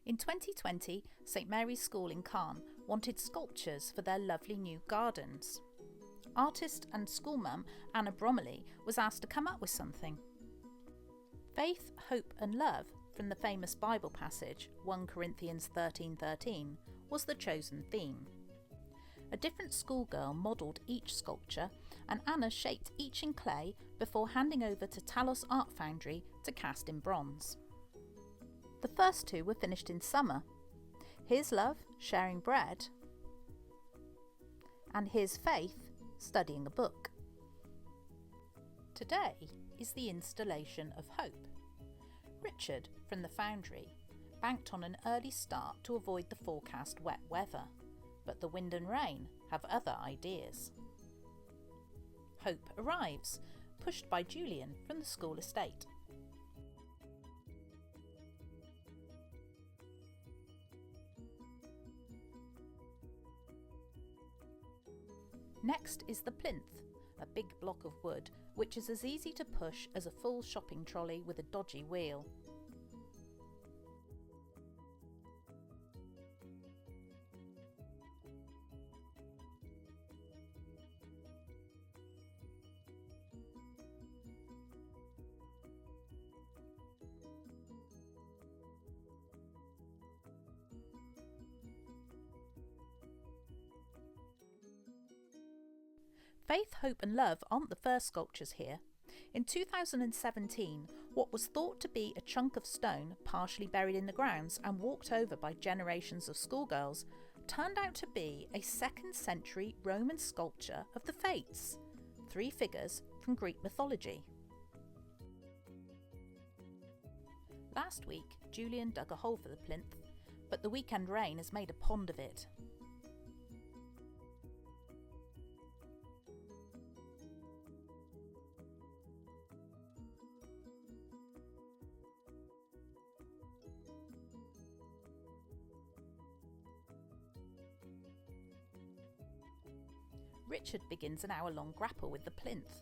In 2020, St Mary's School in Calne wanted sculptures for their lovely new gardens. Artist and schoolmum Anna Bromiley was asked to come up with something. Faith, hope and love from the famous Bible passage 1 Corinthians 13:13 was the chosen theme. A different schoolgirl modelled each sculpture and Anna shaped each in clay before handing over to Talos Art Foundry to cast in bronze. The first two were finished in summer. His love, sharing bread, and his faith, studying a book. Today is the installation of hope. Richard, from the foundry, banked on an early start to avoid the forecast wet weather, but the wind and rain have other ideas. Hope arrives, pushed by Julian from the school estate. Next is the plinth, a big block of wood which is as easy to push as a full shopping trolley with a dodgy wheel. Faith, hope and love aren't the first sculptures here. In 2017, what was thought to be a chunk of stone partially buried in the grounds and walked over by generations of schoolgirls turned out to be a 2nd century Roman sculpture of the Fates, 3 figures from Greek mythology. Last week, Julian dug a hole for the plinth, but the weekend rain has made a pond of it. Richard begins an hour-long grapple with the plinth.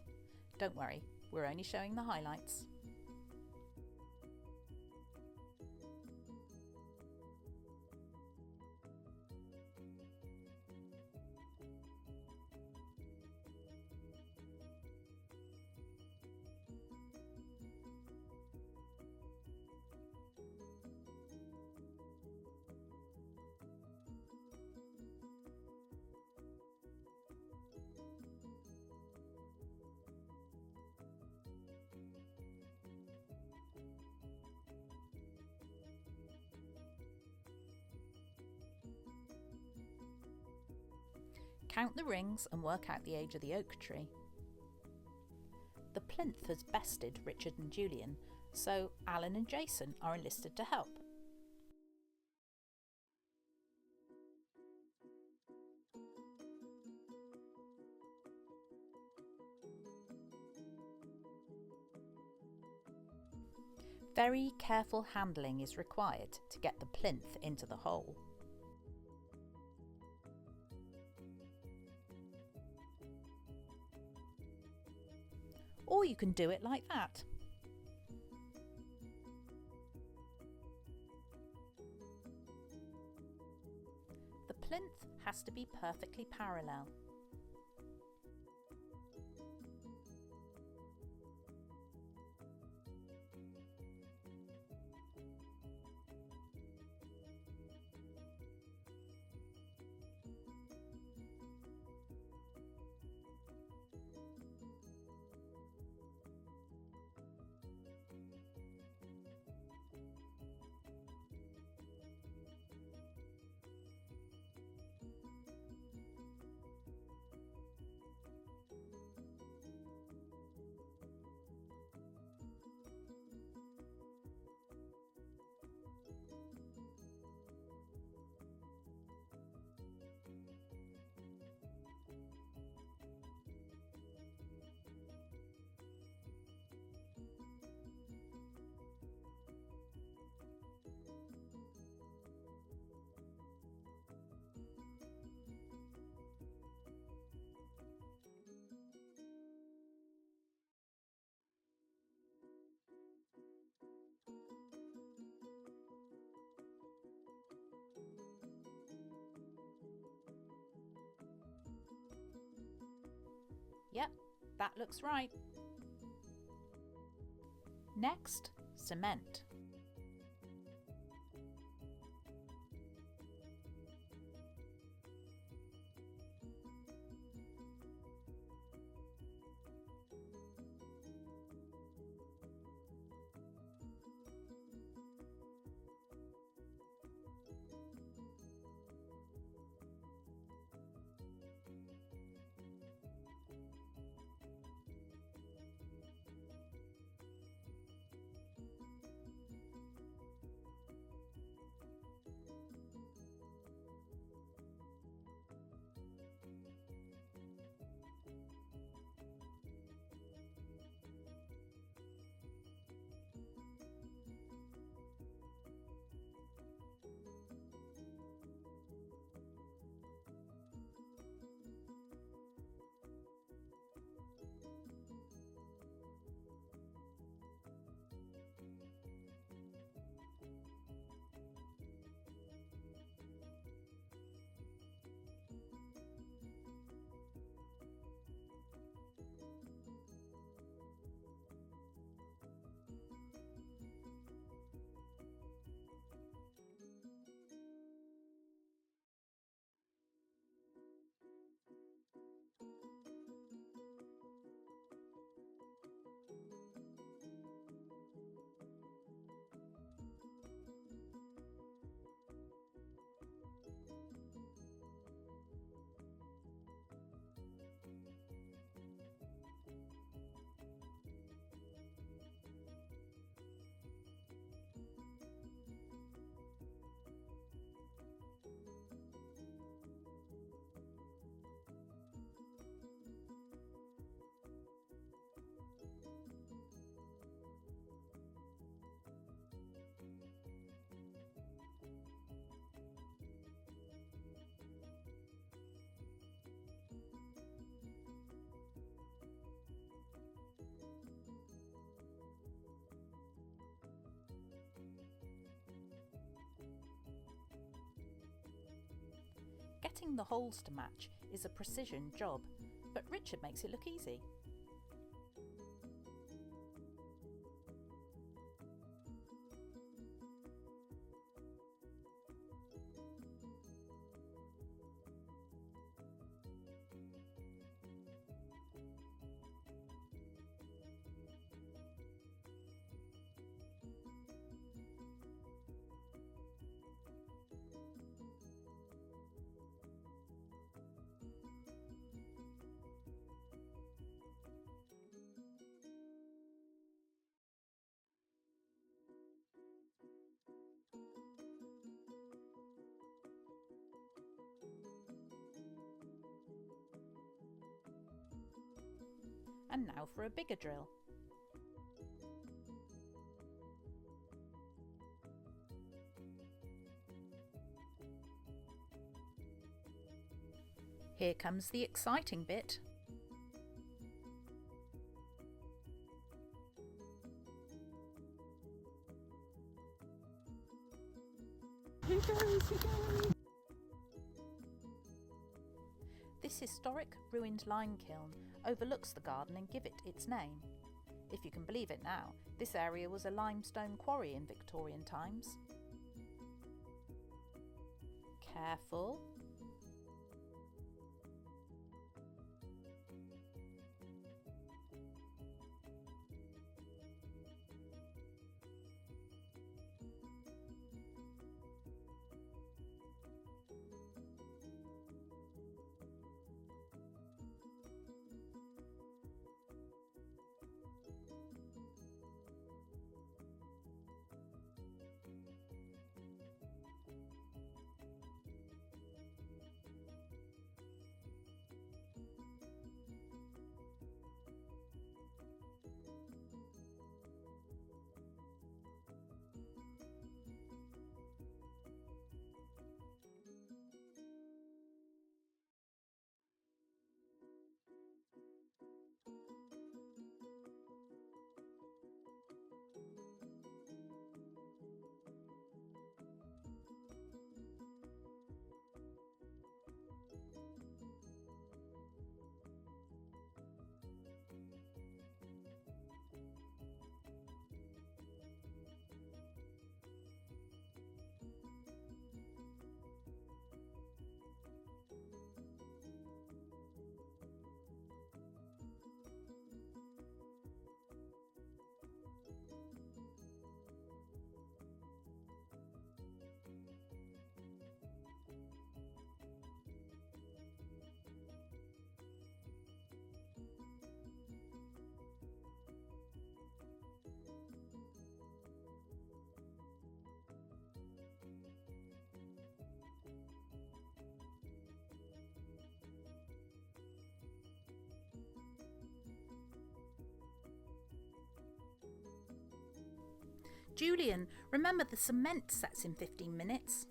Don't worry, we're only showing the highlights. Count the rings and work out the age of the oak tree. The plinth has bested Richard and Julian, so Alan and Jason are enlisted to help. Very careful handling is required to get the plinth into the hole. Or you can do it like that. The plinth has to be perfectly parallel. Yep, that looks right. Next, cement. Getting the holes to match is a precision job, but Richard makes it look easy. And now for a bigger drill. Here comes the exciting bit. He goes. This historic ruined lime kiln overlooks the garden and give it its name. If you can believe it now, this area was a limestone quarry in Victorian times. Careful. Julian, remember the cement sets in 15 minutes.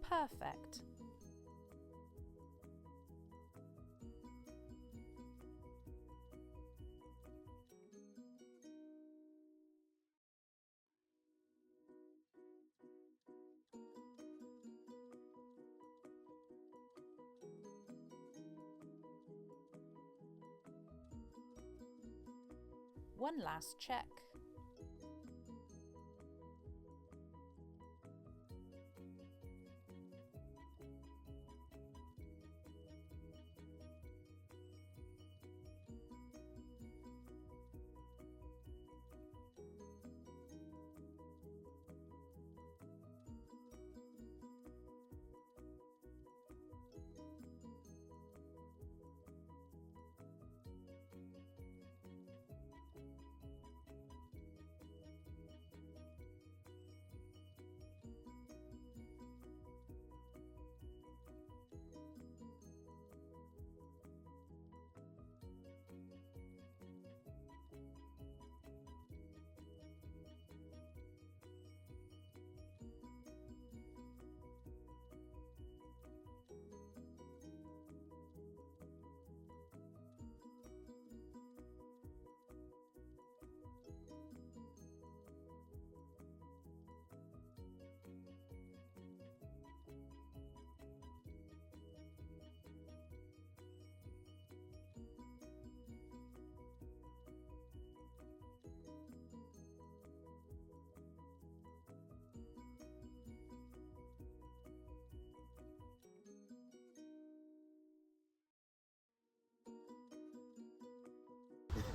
Perfect. One last check.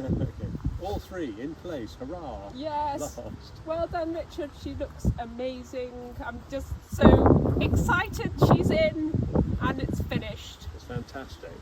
Okay. All three in place, hurrah! Yes. Last. Well done, Richard. She looks amazing. I'm just so excited she's in and it's finished. It's fantastic.